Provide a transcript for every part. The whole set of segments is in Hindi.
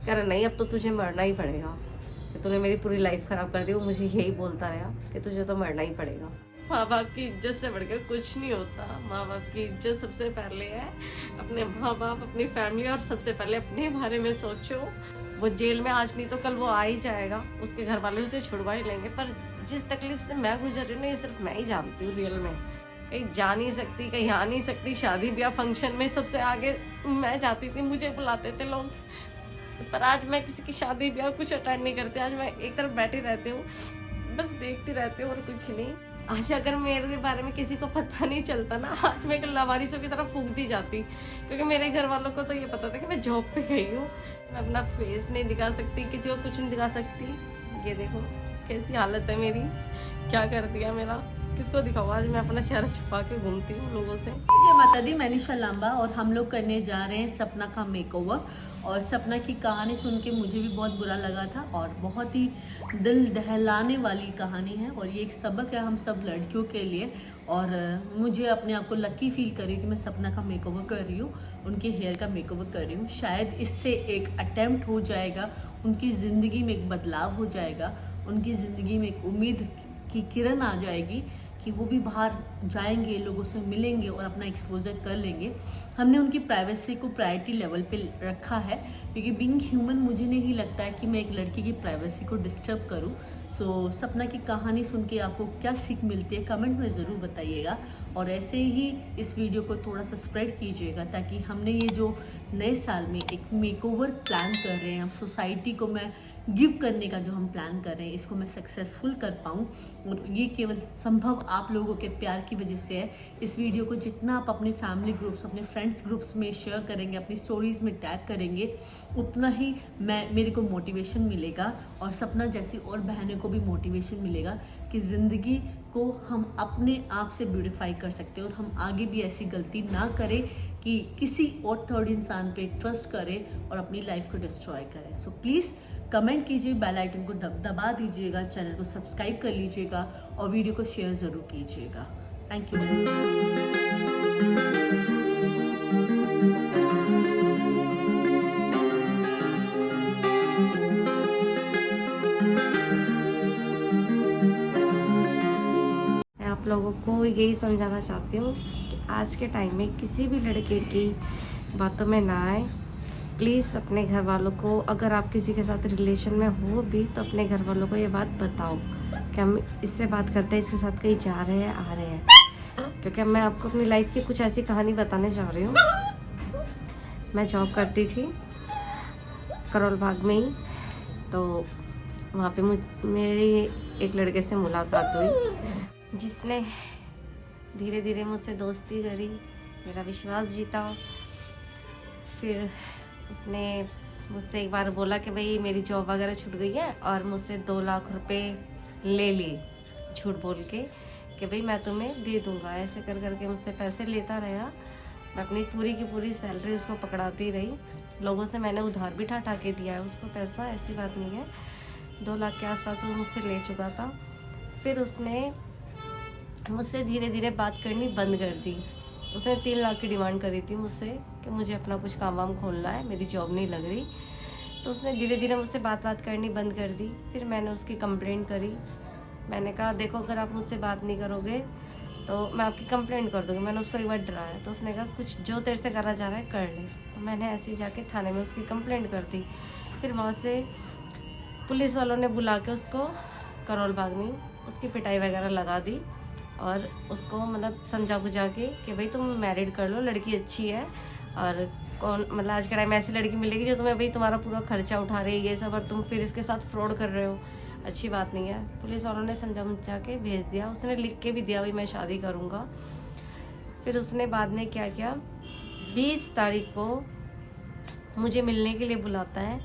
कह रहा नहीं अब तो तुझे मरना ही पड़ेगा, कि तूने मेरी पूरी लाइफ खराब कर दी। वो मुझे यही बोलता रहा कि तुझे तो मरना ही पड़ेगा। माँ बाप की इज्जत से बढ़कर कुछ नहीं होता। माँ बाप की इज्जत सबसे पहले है। अपने माँ बाप, अपनी फैमिली और सबसे पहले अपने बारे में सोचो। वो जेल में आज नहीं तो कल वो आ ही जाएगा, उसके घर वाले उसे छुड़वा ही लेंगे। पर जिस तकलीफ से मैं गुजर रही हूँ ना, ये सिर्फ मैं ही जानती हूँ रियल में। कहीं जा नहीं सकती, कहीं आ नहीं सकती। शादी ब्याह फंक्शन में सबसे आगे मैं जाती थी, मुझे बुलाते थे लोग। पर आज मैं किसी की शादी ब्याह कुछ अटेंड नहीं करती। आज मैं एक तरफ बैठी रहती हूँ, बस देखती रहती हूँ और कुछ नहीं। आज अगर मेरे बारे में किसी को पता नहीं चलता ना, आज मैं लावारिसों की तरह फूंक दी जाती। क्योंकि मेरे घर वालों को तो ये पता था कि मैं जॉब पे गई हूँ। मैं अपना फेस नहीं दिखा सकती, किसी को कुछ नहीं दिखा सकती। ये देखो कैसी हालत है मेरी, क्या कर दिया मेरा, किसको दिखाऊँ। आज मैं अपना चेहरा छुपा के घूमती हूँ लोगों से। जय माता दी, मैं निशा लांबा और हम लोग करने जा रहे हैं सपना का मेकओवर। और सपना की कहानी सुन के मुझे भी बहुत बुरा लगा था और बहुत ही दिल दहलाने वाली कहानी है। और ये एक सबक है हम सब लड़कियों के लिए। और मुझे अपने आप को लकी फील कर रही हूँ कि मैं सपना का मेकओवर कर रही हूँ, उनके हेयर का मेकओवर कर रही हूँ। शायद इससे एक अटेम्प्ट हो जाएगा, उनकी ज़िंदगी में एक बदलाव हो जाएगा, उनकी ज़िंदगी में एक उम्मीद की किरण आ जाएगी कि वो भी बाहर जाएंगे, लोगों से मिलेंगे और अपना एक्सपोजर कर लेंगे। हमने उनकी प्राइवेसी को प्रायोरिटी लेवल पे रखा है, क्योंकि बीइंग ह्यूमन मुझे नहीं लगता है कि मैं एक लड़की की प्राइवेसी को डिस्टर्ब करूं। सो सपना की कहानी सुन के आपको क्या सीख मिलती है कमेंट में ज़रूर बताइएगा। और ऐसे ही इस वीडियो को थोड़ा सा स्प्रेड कीजिएगा, ताकि हमने ये जो नए साल में एक मेकओवर प्लान कर रहे हैं, हम सोसाइटी को मैं गिव करने का जो हम प्लान कर रहे हैं, इसको मैं सक्सेसफुल कर पाऊँ। और ये केवल संभव आप लोगों के प्यार की वजह से है। इस वीडियो को जितना आप अपने फैमिली ग्रुप्स, अपने फ्रेंड्स ग्रुप्स में शेयर करेंगे, अपनी स्टोरीज में टैग करेंगे, उतना ही मेरे को मोटिवेशन मिलेगा और सपना जैसी और बहनों को भी मोटिवेशन मिलेगा कि ज़िंदगी को हम अपने आप से ब्यूटीफाई कर सकते हैं। और हम आगे भी ऐसी गलती ना करें कि किसी और थर्ड इंसान पे ट्रस्ट करें और अपनी लाइफ को डिस्ट्रॉय करें। सो प्लीज़ कमेंट कीजिए, बेल आइकन को दबा दीजिएगा, चैनल को सब्सक्राइब कर लीजिएगा और वीडियो को शेयर ज़रूर कीजिएगा। Thank you. मैं आप लोगों को यही समझाना चाहती हूँ कि आज के टाइम में किसी भी लड़के की बातों में ना आए। प्लीज़ अपने घर वालों को, अगर आप किसी के साथ रिलेशन में हो भी, तो अपने घर वालों को ये बात बताओ कि हम इससे बात करते हैं, इसके साथ कहीं जा रहे हैं, आ रहे हैं। क्योंकि मैं आपको अपनी लाइफ की कुछ ऐसी कहानी बताने जा रही हूँ। मैं जॉब करती थी करोल बाग में ही, तो वहाँ पे मेरी एक लड़के से मुलाकात हुई, जिसने धीरे धीरे मुझसे दोस्ती करी, मेरा विश्वास जीता। फिर उसने मुझसे एक बार बोला कि भाई मेरी जॉब वगैरह छूट गई है, और मुझसे 2 लाख रुपए ले लिए झूठ बोल के कि भाई मैं तुम्हें दे दूंगा। ऐसे कर करके मुझसे पैसे लेता रहा। मैं अपनी पूरी की पूरी सैलरी उसको पकड़ाती रही। लोगों से मैंने उधार भी ठा के दिया है उसको पैसा, ऐसी बात नहीं है। 2 लाख के आसपास वो मुझसे ले चुका था। फिर उसने मुझसे धीरे धीरे बात करनी बंद कर दी। उसने 3 लाख की डिमांड करी थी मुझसे कि मुझे अपना कुछ काम वाम खोलना है, मेरी जॉब नहीं लग रही। तो उसने धीरे धीरे मुझसे बात करनी बंद कर दी। फिर मैंने उसकी कंप्लेंट करी। मैंने कहा देखो अगर आप मुझसे बात नहीं करोगे तो मैं आपकी कंप्लेंट कर दूँगी। मैंने उसको एक बार डराया, तो उसने कहा कुछ जो तेरे से करा जा रहा है कर ले। तो मैंने ऐसे ही जाके थाने में उसकी कंप्लेंट कर दी। फिर वहाँ से पुलिस वालों ने बुला के उसको करोल बाग में उसकी पिटाई वगैरह लगा दी, और उसको मतलब समझा बुझा के कि भाई तुम मैरिड कर लो, लड़की अच्छी है, और कौन मतलब आज के टाइम में ऐसी लड़की मिलेगी जो तुम्हें भाई तुम्हारा पूरा खर्चा उठा रही है ये सब, और तुम फिर इसके साथ फ्रॉड कर रहे हो, अच्छी बात नहीं है। पुलिस वालों ने समझा बुझा के भेज दिया। उसने लिख के भी दिया भाई मैं शादी करूँगा। फिर उसने बाद में क्या किया, 20 तारीख को मुझे मिलने के लिए बुलाता है।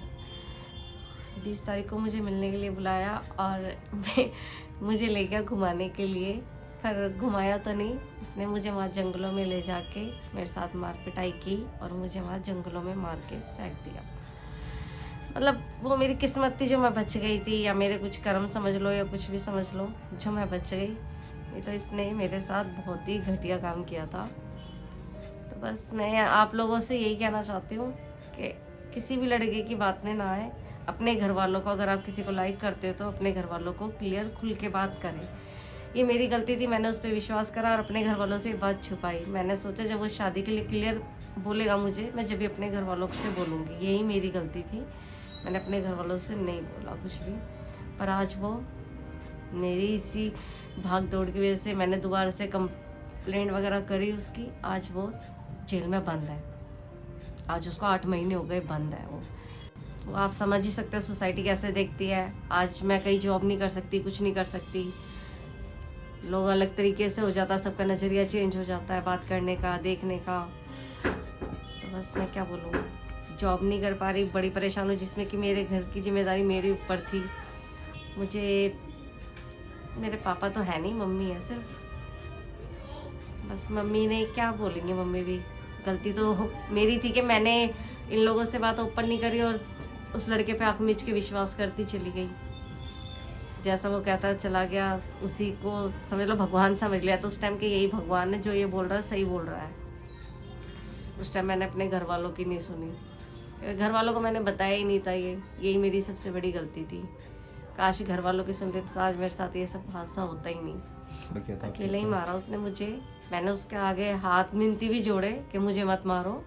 20 तारीख को मुझे मिलने के लिए बुलाया और मुझे ले गया घुमाने के लिए। पर घुमाया तो नहीं, उसने मुझे वहाँ जंगलों में ले जाके मेरे साथ मार पिटाई की और मुझे वहाँ जंगलों में मार के फेंक दिया। मतलब वो मेरी किस्मत थी जो मैं बच गई थी, या मेरे कुछ कर्म समझ लो या कुछ भी समझ लो, जो मैं बच गई। ये तो इसने मेरे साथ बहुत ही घटिया काम किया था। तो बस मैं आप लोगों से यही कहना चाहती हूँ कि किसी भी लड़के की बात में ना आए। अपने घर वालों को, अगर आप किसी को लाइक करते हो तो अपने घर वालों को क्लियर खुल के बात करें। ये मेरी गलती थी, मैंने उस पर विश्वास करा और अपने घर वालों से ये बात छुपाई। मैंने सोचा जब वो शादी के लिए क्लियर बोलेगा मुझे, मैं जब भी अपने घर वालों से बोलूँगी। यही मेरी गलती थी, मैंने अपने घर वालों से नहीं बोला कुछ भी। पर आज वो मेरी इसी भाग दौड़ की वजह से मैंने दोबारा से कंप्लेंट वगैरह करी उसकी। आज वो जेल में बंद है, आज उसको 8 महीने हो गए बंद है वो। तो आप समझ ही सकते हो सोसाइटी कैसे देखती है। आज मैं कहीं जॉब नहीं कर सकती, कुछ नहीं कर सकती, लोग अलग तरीके से हो जाता, सबका नज़रिया चेंज हो जाता है बात करने का, देखने का। तो बस मैं क्या बोलूँ, जॉब नहीं कर पा रही, बड़ी परेशान हूँ, जिसमें कि मेरे घर की जिम्मेदारी मेरे ऊपर थी। मुझे, मेरे पापा तो है नहीं, मम्मी है सिर्फ। बस मम्मी ने क्या बोलेंगे, मम्मी भी, गलती तो मेरी थी कि मैंने इन लोगों से बात ओपन नहीं करी और उस लड़के पे आँख मीच के विश्वास करती चली गई। जैसा वो कहता चला गया, उसी को समझ लो भगवान समझ लिया। तो उस टाइम के यही भगवान है जो ये बोल रहा है, सही बोल रहा है। उस टाइम मैंने अपने घर वालों की नहीं सुनी, घर वालों को मैंने बताया ही नहीं था। यही मेरी सबसे बड़ी गलती थी। काश घर वालों की सुन लेते तो आज मेरे साथ ये सब हादसा होता ही नहीं। अकेले ही मारा उसने मुझे। मैंने उसके आगे हाथ मिनती भी जोड़े कि मुझे मत मारो,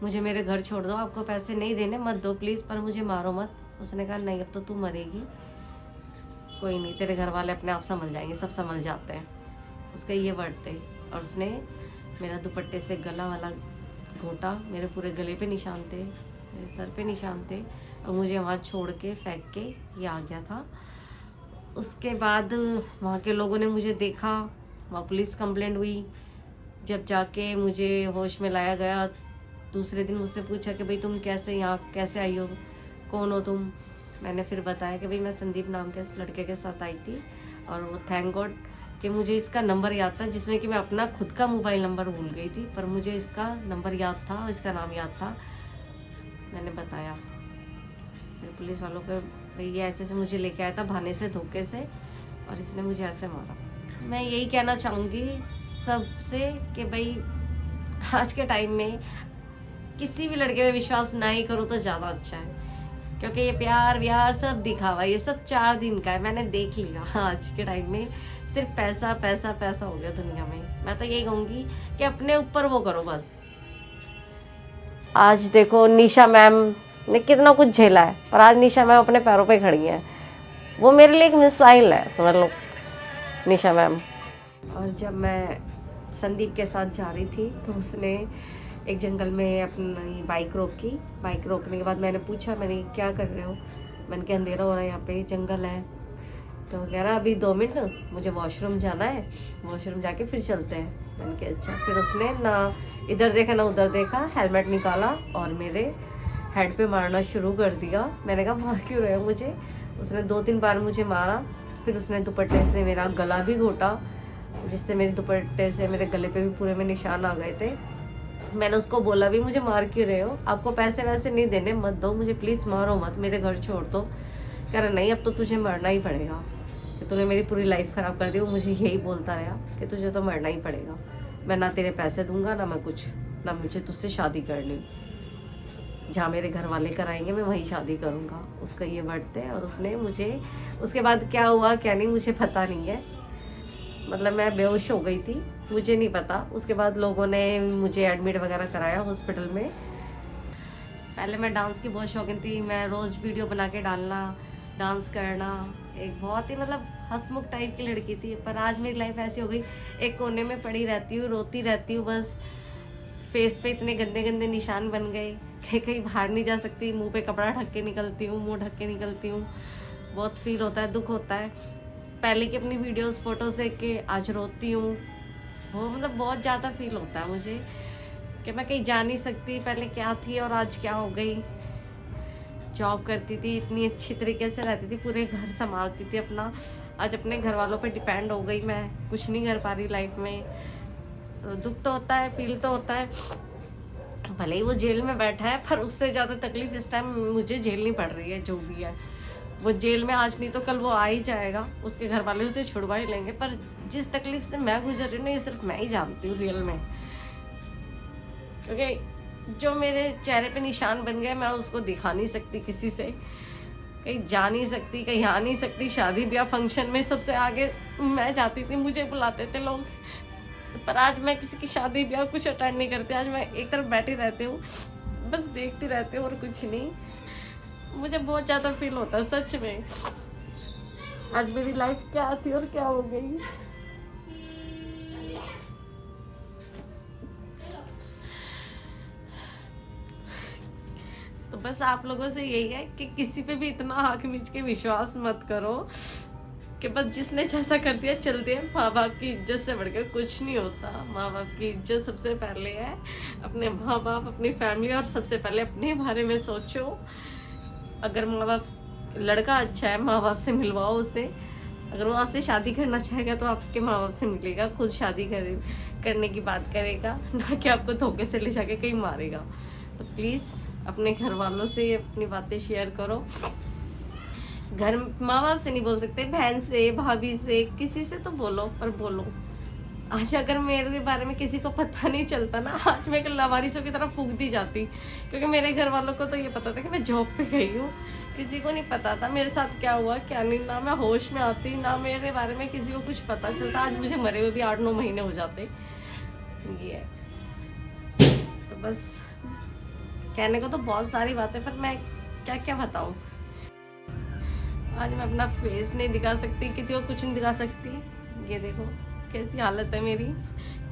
मुझे मेरे घर छोड़ दो, आपको पैसे नहीं देने, मत दो प्लीज़, पर मुझे मारो मत। उसने कहा नहीं, अब तो तू मरेगी, कोई नहीं, तेरे घर वाले अपने आप संभल जाएंगे, सब संभल जाते हैं। उसके ये वर्ड थे। और उसने मेरा दुपट्टे से गला वाला घोटा, मेरे पूरे गले पे निशान थे, मेरे सर पे निशान थे, और मुझे वहाँ छोड़ के फेंक के ये आ गया था। उसके बाद वहाँ के लोगों ने मुझे देखा, वहाँ पुलिस कंप्लेंट हुई। जब जाके मुझे होश में लाया गया, दूसरे दिन मुझसे पूछा कि भाई तुम कैसे यहाँ कैसे आई हो, कौन हो तुम। मैंने फिर बताया कि भाई मैं संदीप नाम के लड़के के साथ आई थी, और वो थैंक गॉड कि मुझे इसका नंबर याद था, जिसमें कि मैं अपना खुद का मोबाइल नंबर भूल गई थी, पर मुझे इसका नंबर याद था और इसका नाम याद था। मैंने बताया फिर पुलिस वालों को, भाई ये ऐसे से मुझे लेके आया था बहाने से, धोखे से, और इसने मुझे ऐसे मारा। मैं यही कहना चाहूँगी सबसे कि भाई आज के टाइम में किसी भी लड़के में विश्वास ना ही करो तो ज़्यादा अच्छा है, क्योंकि ये प्यार व्यार सब दिखावा, ये सब 4 दिन का है। मैंने देख लिया आज के टाइम में सिर्फ पैसा पैसा पैसा हो गया दुनिया में। मैं तो यही कहूँगी कि अपने ऊपर वो करो बस। आज देखो निशा मैम ने कितना कुछ झेला है, पर आज निशा मैम अपने पैरों पे खड़ी है। वो मेरे लिए एक मिसाइल है, समझ लो निशा मैम। और जब मैं संदीप के साथ जा रही थी तो उसने एक जंगल में अपनी बाइक रोकी। बाइक रोकने के बाद मैंने पूछा, मैंने क्या कर रहे हो, मैंने कहा अंधेरा हो रहा है, यहाँ पे जंगल है। तो कह रहा अभी 2 मिनट, मुझे वॉशरूम जाना है, वॉशरूम जाके फिर चलते हैं। मैंने कहा अच्छा। फिर उसने ना इधर देखा ना उधर देखा, हेलमेट निकाला और मेरे हेड पे मारना शुरू कर दिया। मैंने कहा मार क्यों रहे हो मुझे। उसने 2-3 बार मुझे मारा। फिर उसने दुपट्टे से मेरा गला भी घोटा, जिससे मेरे दुपट्टे से मेरे गले पे भी पूरे में निशान आ गए थे। मैंने उसको बोला भी मुझे मार क्यों रहे हो, आपको पैसे वैसे नहीं देने, मत दो मुझे, प्लीज़ मारो मत, मेरे घर छोड़ दो। कह रहा नहीं अब तो तुझे मरना ही पड़ेगा, कि तूने मेरी पूरी लाइफ ख़राब कर दी। वो मुझे यही बोलता रहा कि तुझे तो मरना ही पड़ेगा, मैं ना तेरे पैसे दूंगा ना मैं कुछ, ना मुझे तुझसे शादी करनी, जहाँ मेरे घर वाले कराएंगे मैं वहीं शादी करूँगा। उसका ये वर्ड थे। और उसने मुझे, उसके बाद क्या हुआ क्या नहीं मुझे पता नहीं है, मतलब मैं बेहोश हो गई थी, मुझे नहीं पता। उसके बाद लोगों ने मुझे एडमिट वगैरह कराया हॉस्पिटल में। पहले मैं डांस की बहुत शौकीन थी, मैं रोज़ वीडियो बना के डालना, डांस करना, एक बहुत ही मतलब हंसमुख टाइप की लड़की थी। पर आज मेरी लाइफ ऐसी हो गई, एक कोने में पड़ी रहती हूँ, रोती रहती हूँ बस। फेस पे इतने गंदे गंदे निशान बन गए कि कहीं बाहर नहीं जा सकती, मुंह पे कपड़ा ढक के निकलती हूँ, मुंह ढक के निकलती हूँ। बहुत फील होता है, दुख होता है। पहले की अपनी वीडियोस फोटोज़ देख के आज रोती हूँ। वो मतलब बहुत ज़्यादा फील होता है मुझे कि मैं कहीं जा नहीं सकती, पहले क्या थी और आज क्या हो गई। जॉब करती थी, इतनी अच्छी तरीके से रहती थी, पूरे घर संभालती थी अपना, आज अपने घर वालों पे डिपेंड हो गई मैं, कुछ नहीं कर पा रही लाइफ में। तो दुख तो होता है, फील तो होता है। भले ही वो जेल में बैठा है, पर उससे ज़्यादा तकलीफ इस टाइम मुझे झेलनी पड़ रही है। जो भी है वो जेल में आज नहीं तो कल वो आ ही जाएगा, उसके घर वाले उसे छुड़वा ही लेंगे। पर जिस तकलीफ से मैं गुजर रही हूँ ना, ये सिर्फ मैं ही जानती हूँ रियल में, क्योंकि जो मेरे चेहरे पे निशान बन गए मैं उसको दिखा नहीं सकती किसी से, कहीं जा नहीं सकती, कहीं आ नहीं सकती। शादी ब्याह फंक्शन में सबसे आगे मैं जाती थी, मुझे बुलाते थे लोग, पर आज मैं किसी की शादी ब्याह कुछ अटेंड नहीं करती। आज मैं एक तरफ बैठी रहती हूँ, बस देखती रहती हूँ और कुछ नहीं। मुझे बहुत ज़्यादा फील होता है सच में, आज मेरी लाइफ क्या थी और क्या हो गई। तो बस आप लोगों से यही है कि किसी पे भी इतना आँख मीच के विश्वास मत करो कि बस जिसने जैसा कर दिया चलते हैं। माँ बाप की इज्जत से बढ़कर कुछ नहीं होता। माँ बाप की इज्जत सबसे पहले है। अपने माँ बाप, अपनी फैमिली और सबसे पहले अपने बारे में सोचो। अगर माँ बाप, लड़का अच्छा है माँ बाप से मिलवाओ उसे। अगर वो आपसे शादी करना चाहेगा तो आपके माँ बाप से मिलेगा, खुद शादी करने की बात करेगा, ना कि आपको धोखे से ले जाके कहीं मारेगा। तो प्लीज़ अपने घर वालों से अपनी बातें शेयर करो। घर माँ बाप से नहीं बोल सकते, बहन से, भाभी से, किसी से तो बोलो, पर बोलो। आज अगर मेरे बारे में किसी को पता नहीं चलता ना, आज मैं लावारिसों की तरह फूंक दी जाती, क्योंकि मेरे घर वालों को तो ये पता था कि मैं जॉब पे गई हूँ। किसी को नहीं पता था मेरे साथ क्या हुआ क्या नहीं, ना मैं होश में आती, ना मेरे बारे में किसी को कुछ पता चलता। आज मुझे मरे हुए भी 8-9 महीने हो जाते। ये तो बस कहने को तो बहुत सारी बातें, पर मैं क्या क्या बताऊँ। आज मैं अपना फेस नहीं दिखा सकती, किसी को कुछ नहीं दिखा सकती। ये देखो कैसी हालत है मेरी,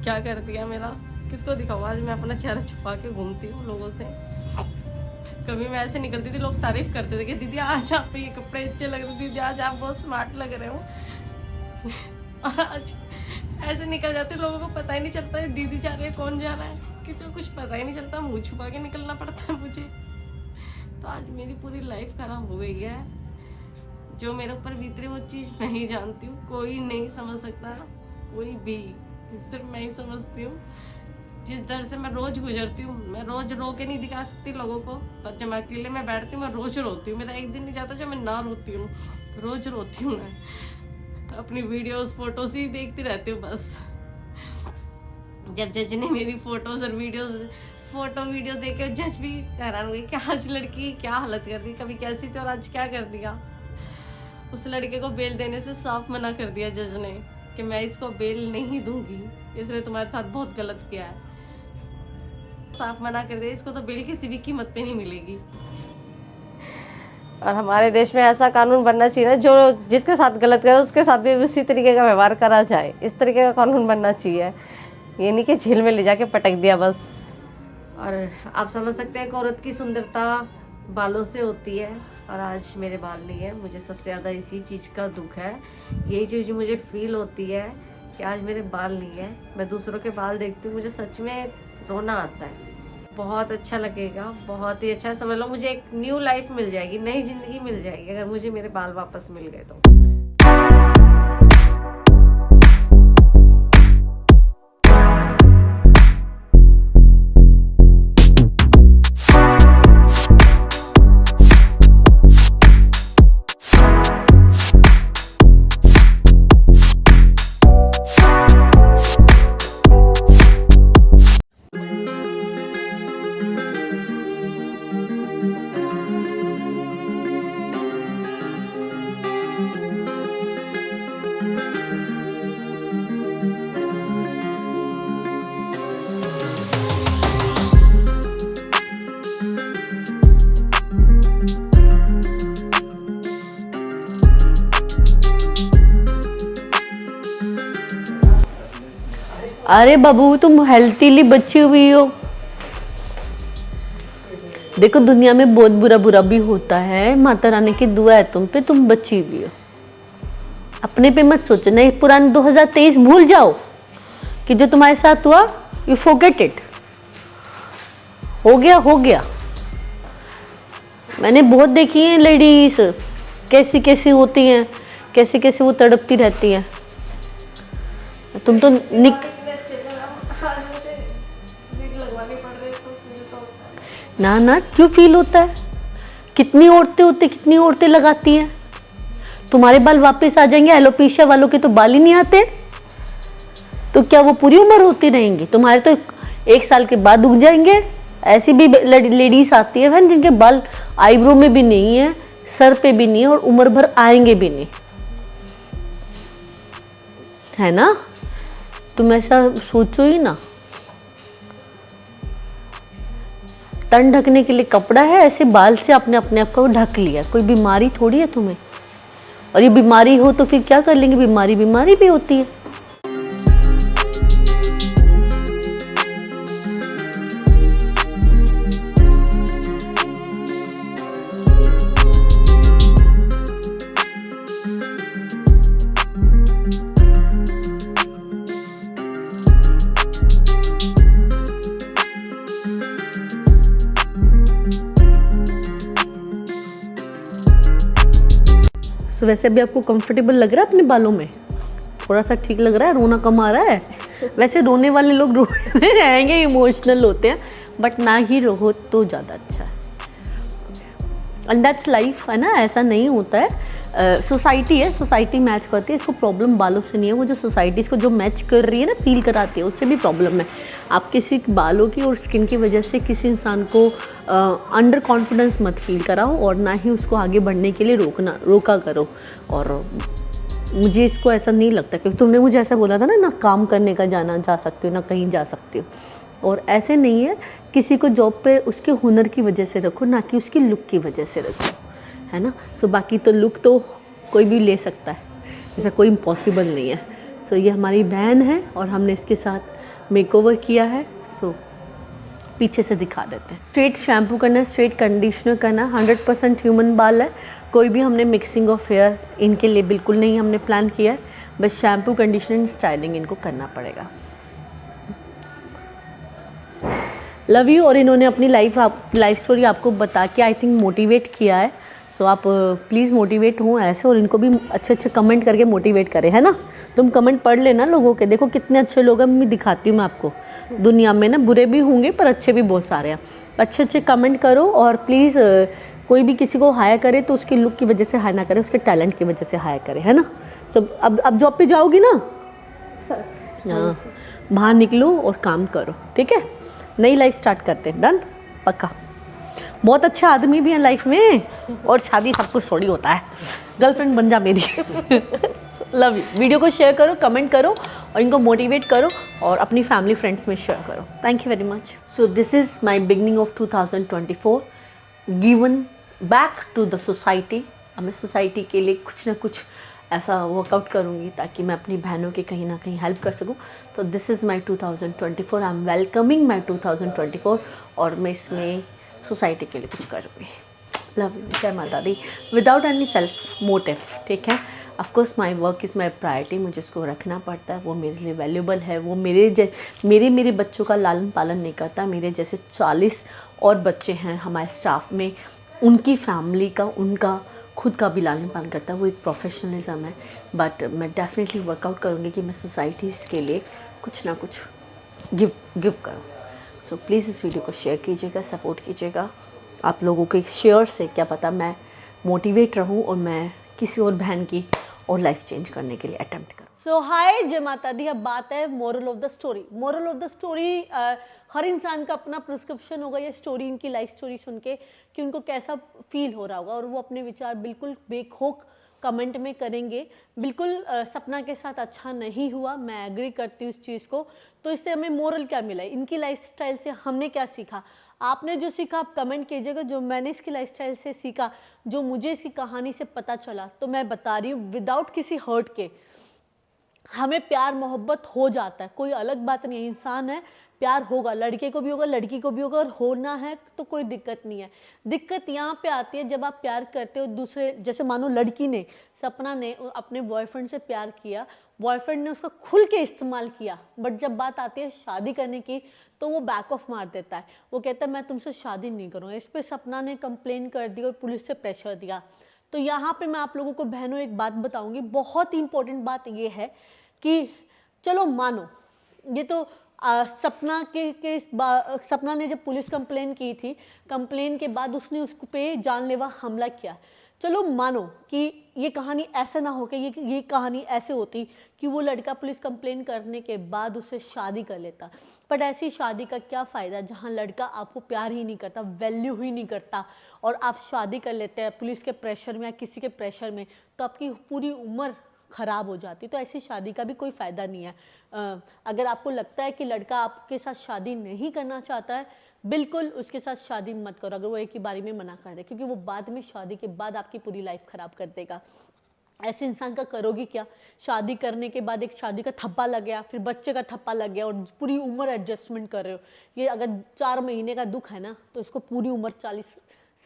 क्या कर दिया मेरा, किसको दिखाऊँ। आज मैं अपना चेहरा छुपा के घूमती हूँ लोगों से। कभी मैं ऐसे निकलती थी, लोग तारीफ करते थे कि दीदी आज आप पे ये कपड़े अच्छे लग रहे हैं, दीदी आज आप बहुत स्मार्ट लग रहे हो। और आज ऐसे निकल जाते, लोगों को पता ही नहीं चलता है दीदी जा रही है, कौन जा रहा है, किसी को कुछ पता ही नहीं चलता। मुँह छुपा के निकलना पड़ता है मुझे। तो आज मेरी पूरी लाइफ खराब हो गई है। जो मेरे ऊपर बीत रही वो चीज़ मैं ही जानती हूँ, कोई नहीं समझ सकता, कोई भी, सिर्फ मैं ही समझती हूँ। जिस दर से मैं रोज गुजरती हूँ, मैं रोज रो के नहीं दिखा सकती लोगों को, पर जब मैं अकेले में बैठती हूँ मैं रोज रोती हूँ। मेरा एक दिन नहीं जाता जो मैं ना रोती हूँ, रोज रोती हूँ। मैं अपनी वीडियोस फोटोज ही देखती रहती हूँ बस। जब जज ने मेरी फोटोज और वीडियो देख के जज भी हैरान हुई कि आज लड़की क्या हालत कर दी, कभी कैसी थी और आज क्या कर दिया। उस लड़के को बेल देने से साफ मना कर दिया जज ने कि मैं इसको बेल नहीं दूंगी, इसने तुम्हारे साथ बहुत गलत किया है। साफ मना कर दिया, इसको तो बेल किसी भी कीमत पे नहीं मिलेगी। और हमारे देश में ऐसा कानून बनना चाहिए ना, जो जिसके साथ गलत करे उसके साथ भी उसी तरीके का व्यवहार करा जाए। इस तरीके का कानून बनना चाहिए, ये नहीं कि जेल में ले जाके पटक दिया बस। और आप समझ सकते हैं कि औरत की सुंदरता बालों से होती है, और आज मेरे बाल नहीं है। मुझे सबसे ज़्यादा इसी चीज़ का दुख है, यही चीज़ मुझे फील होती है कि आज मेरे बाल नहीं है। मैं दूसरों के बाल देखती हूँ, मुझे सच में रोना आता है। बहुत अच्छा लगेगा, बहुत ही अच्छा, समझ लो मुझे एक न्यू लाइफ मिल जाएगी, नई ज़िंदगी मिल जाएगी अगर मुझे मेरे बाल वापस मिल गए तो। अरे बाबू तुम हेल्थीली बची हुई हो। देखो दुनिया में बहुत बुरा बुरा भी होता है, माता रानी की दुआ है तुम पे, तुम बची हुई हो। अपने पे मत सोचो, नहीं पुराना 2023 भूल जाओ कि जो तुम्हारे साथ हुआ, यू फॉरगेट इट। हो गया हो गया। मैंने बहुत देखी है लेडीज कैसी कैसी होती हैं, कैसे कैसे वो तड़पती रहती हैं। तुम तो ना ना क्यों फील होता है? कितनी औरतें लगाती हैं। तुम्हारे बाल वापस आ जाएंगे, एलोपेशिया वालों के तो बाल ही नहीं आते, तो क्या वो पूरी उम्र होती रहेंगी? तुम्हारे तो 1 साल के बाद उग जाएंगे, ऐसी भी लेडीज आती है बहन जिनके बाल आईब्रो में भी नहीं है, सर पे भी नहीं है और उम्र भर आएंगे भी नहीं, है ना? तुम ऐसा सोचो ही ना। तन ढकने के लिए कपड़ा है, ऐसे बाल से आपने अपने आप को ढक लिया। कोई बीमारी थोड़ी है तुम्हें, और ये बीमारी हो तो फिर क्या कर लेंगे? बीमारी भी होती है। तो वैसे भी आपको कंफर्टेबल लग रहा है अपने बालों में? थोड़ा सा ठीक लग रहा है? रोना कम आ रहा है? वैसे रोने वाले लोग रोने रहेंगे, इमोशनल होते हैं, बट ना ही रहो तो ज़्यादा अच्छा है। एंड दैट्स लाइफ, है ना? ऐसा नहीं होता है। सोसाइटी है, सोसाइटी मैच करती है। इसको प्रॉब्लम बालों से नहीं है, वो जो सोसाइटी इसको जो मैच कर रही है ना, फील कराती है, उससे भी प्रॉब्लम है। आप किसी बालों की और स्किन की वजह से किसी इंसान को अंडर कॉन्फिडेंस मत फील कराओ, और ना ही उसको आगे बढ़ने के लिए रोका करो। और मुझे इसको ऐसा नहीं लगता, क्योंकि तुमने मुझे ऐसा बोला था ना काम करने का जा सकते हो, ना कहीं जा सकते हो। और ऐसे नहीं है, किसी को जॉब पे उसके हुनर की वजह से रखो, ना कि उसकी लुक की वजह से रखो, है ना? सो बाकी तो लुक तो कोई भी ले सकता है, ऐसा कोई इम्पॉसिबल नहीं है। सो ये हमारी बहन है और हमने इसके साथ मेकओवर किया है। सो पीछे से दिखा देते हैं। स्ट्रेट शैम्पू करना है, स्ट्रेट कंडीशनर करना है। 100% ह्यूमन बाल है, कोई भी हमने मिक्सिंग ऑफ हेयर इनके लिए बिल्कुल नहीं हमने प्लान किया है। बस शैम्पू, कंडीशनिंग, स्टाइलिंग इनको करना पड़ेगा। Love you. और इन्होंने अपनी लाइफ स्टोरी आपको बता के आई थिंक मोटिवेट किया है। सो आप प्लीज़ मोटिवेट हों ऐसे, और इनको भी अच्छे अच्छे कमेंट करके मोटिवेट करें, है ना? तुम कमेंट पढ़ लेना लोगों के, देखो कितने अच्छे लोग हैं। मैं दिखाती हूँ मैं आपको, दुनिया में ना बुरे भी होंगे पर अच्छे भी बहुत सारे हैं। अच्छे अच्छे कमेंट करो, और प्लीज़ कोई भी किसी को हायर करे तो उसकी लुक की वजह से हायर ना करे, उसके टैलेंट की वजह से हायर करे, है ना? सब अब जॉब पे जाओगी ना, हाँ, बाहर निकलो और काम करो, ठीक है? नई लाइफ स्टार्ट करते हैं। डन? पक्का? बहुत अच्छा आदमी भी है लाइफ में, और शादी सब कुछ थोड़ी होता है। गर्लफ्रेंड बन जा मेरी। Love you. वीडियो को शेयर करो, कमेंट करो, और इनको मोटिवेट करो, और अपनी फैमिली फ्रेंड्स में शेयर करो। Thank you very much. So this is my beginning of 2024, given back to the society. अब मैं सोसाइटी के लिए कुछ ना कुछ ऐसा वर्कआउट करूँगी ताकि मैं अपनी बहनों की कहीं ना कहीं हेल्प कर सकूँ। तो this is my 2024, I am welcoming my 2024, और मैं इसमें सोसाइटी के लिए कुछ करूँगी। Love you. जय माता दी। विदाउट एनी सेल्फ मोटिव, ठीक है? Of course my work is my priority, मुझे इसको रखना पड़ता है, वो मेरे लिए वैल्यूबल है। वो मेरे बच्चों का लालन पालन नहीं करता। मेरे जैसे 40 और बच्चे हैं हमारे स्टाफ में, उनकी फैमिली का, उनका खुद का भी लालन पालन करता है। वो एक प्रोफेशनलिज्म है। बट मैं डेफिनेटली वर्कआउट करूँगी कि मैं सोसाइटीज़ के लिए कुछ ना कुछ गिव करूँ। सो प्लीज़ इस वीडियो को शेयर कीजिएगा, सपोर्ट कीजिएगा। आप लोगों के शेयर से क्या पता मैं मोटिवेट रहूं और मैं किसी और बहन की और लाइफ चेंज करने के लिए अटेम्प्ट करूं। सो हाय, जय माता दी। अब बात है moral of the story. Moral of the story, हर इंसान का अपना प्रिस्क्रिप्शन होगा ये स्टोरी, इनकी लाइफ स्टोरी सुन के, कि उनको कैसा फील हो रहा होगा, और वो अपने विचार बिल्कुल बेखौफ कमेंट में करेंगे। बिल्कुल सपना के साथ अच्छा नहीं हुआ, मैं एग्री करती हूँ इस चीज़ को। तो इससे हमें मोरल क्या मिला, इनकी लाइफस्टाइल से हमने क्या सीखा? आपने जो सीखा आप कमेंट कीजिएगा। जो मैंने इसकी लाइफस्टाइल से सीखा, जो मुझे इसकी कहानी से पता चला, तो मैं बता रही हूँ विदाउट किसी हर्ट के। हमें प्यार मोहब्बत हो जाता है, कोई अलग बात नहीं है, इंसान है, प्यार होगा, लड़के को भी होगा, लड़की को भी होगा, और होना है तो कोई दिक्कत नहीं है। दिक्कत यहाँ पे आती है जब आप प्यार करते हो दूसरे, जैसे मानो लड़की ने, सपना ने अपने बॉयफ्रेंड से प्यार किया, बॉयफ्रेंड ने उसका खुल के इस्तेमाल किया, बट जब बात आती है शादी करने की तो वो बैक ऑफ मार देता है। वो कहता है मैं तुमसे शादी नहीं करूँगा। इस पर सपना ने कंप्लेन कर दी और पुलिस से प्रेशर दिया। तो यहाँ पे मैं आप लोगों को बहनों एक बात बताऊँगी, बहुत ही इंपॉर्टेंट बात ये है कि चलो मानो ये तो सपना ने जब पुलिस कंप्लेन की थी, कंप्लेन के बाद उसने उस पे जानलेवा हमला किया। चलो मानो कि ये कहानी ऐसे ना हो कि ये कहानी ऐसे होती कि वो लड़का पुलिस कंप्लेन करने के बाद उससे शादी कर लेता, बट ऐसी शादी का क्या फ़ायदा जहाँ लड़का आपको प्यार ही नहीं करता, वैल्यू ही नहीं करता, और आप शादी कर लेते हैं पुलिस के प्रेशर में या किसी के प्रेशर में, तो आपकी पूरी उम्र ख़राब हो जाती। तो ऐसी शादी का भी कोई फ़ायदा नहीं है। अगर आपको लगता है कि लड़का आपके साथ शादी नहीं करना चाहता है, बिल्कुल उसके साथ शादी मत करो अगर वो एक ही बारी में मना कर दे, क्योंकि वो बाद में शादी के बाद आपकी पूरी लाइफ ख़राब कर देगा। ऐसे इंसान का करोगी क्या? शादी करने के बाद एक शादी का ठप्पा लग गया, फिर बच्चे का ठप्पा लग गया और पूरी उम्र एडजस्टमेंट कर रहे हो। ये अगर 4 महीने का दुख है ना, तो इसको पूरी उम्र 40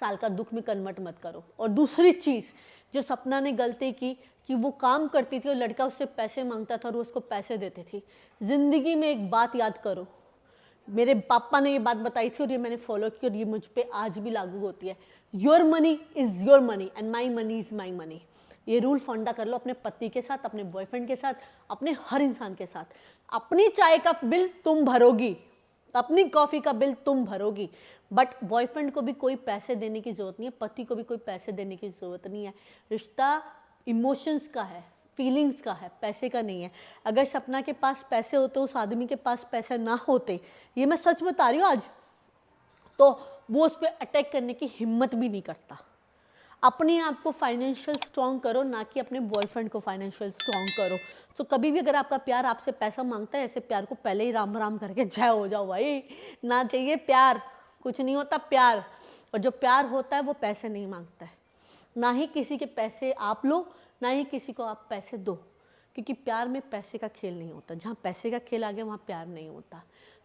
साल का दुख में कन्वर्ट मत करो। और दूसरी चीज़ जो सपना ने गलती की कि वो काम करती थी और लड़का उससे पैसे मांगता था और वो उसको पैसे देती थी। ज़िंदगी में एक बात याद करो, मेरे पापा ने ये बात बताई थी और ये मैंने फॉलो की और ये मुझ पे आज भी लागू होती है। Your money is your money and my money is my money. ये रूल फंडा कर लो अपने पति के साथ, अपने बॉयफ्रेंड के साथ, अपने हर इंसान के साथ। अपनी चाय का बिल तुम भरोगी, अपनी कॉफ़ी का बिल तुम भरोगी, बट बॉयफ्रेंड को भी कोई पैसे देने की ज़रूरत नहीं है, पति को भी कोई पैसे देने की ज़रूरत नहीं है। रिश्ता इमोशंस का है, फीलिंग्स का है, पैसे का नहीं है। अगर सपना के पास पैसे होते, उस आदमी के पास पैसे ना होते, ये मैं सच बता रही हूँ आज, तो वो उस पर अटैक करने की हिम्मत भी नहीं करता। अपने आप को फाइनेंशियल स्ट्रॉन्ग करो, ना कि अपने बॉयफ्रेंड को फाइनेंशियल स्ट्रॉन्ग करो। सो कभी भी अगर आपका प्यार आपसे पैसा मांगता है, ऐसे प्यार को पहले ही राम राम करके जय हो जाओ भाई, ना चाहिए प्यार, कुछ नहीं होता प्यार। और जो प्यार होता है वो पैसे नहीं मांगता है, ना ही किसी के पैसे आप लो, ना ही किसी को आप पैसे दो, क्योंकि प्यार में पैसे का खेल नहीं होता। जहाँ पैसे का खेल आ गया वहाँ प्यार नहीं होता।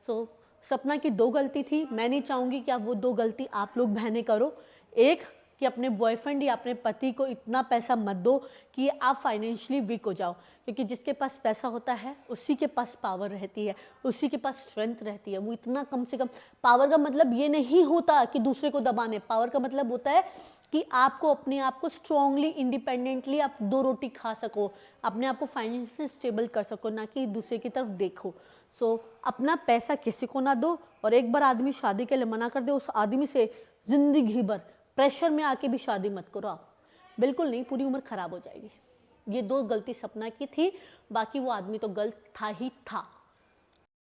सो सपना की 2 गलती थी, मैं नहीं चाहूँगी कि आप वो 2 गलती आप लोग बहनें करो। एक कि अपने बॉयफ्रेंड या अपने पति को इतना पैसा मत दो कि आप फाइनेंशियली वीक हो जाओ, क्योंकि जिसके पास पैसा होता है उसी के पास पावर रहती है, उसी के पास स्ट्रेंथ रहती है। वो इतना कम से कम, पावर का मतलब ये नहीं होता कि दूसरे को दबाने, पावर का मतलब होता है कि आपको अपने आप को स्ट्रांगली, इंडिपेंडेंटली आप 2 रोटी खा सको, अपने आप को फाइनेंशियली स्टेबल कर सको, ना कि दूसरे की तरफ देखो। सो अपना पैसा किसी को ना दो, और एक बार आदमी शादी के लिए मना कर दे, उस आदमी से जिंदगी भर प्रेशर में आके भी शादी मत करो आप, बिल्कुल नहीं, पूरी उम्र खराब हो जाएगी। ये 2 गलती सपना की थी, बाकी वो आदमी तो गलत था ही था।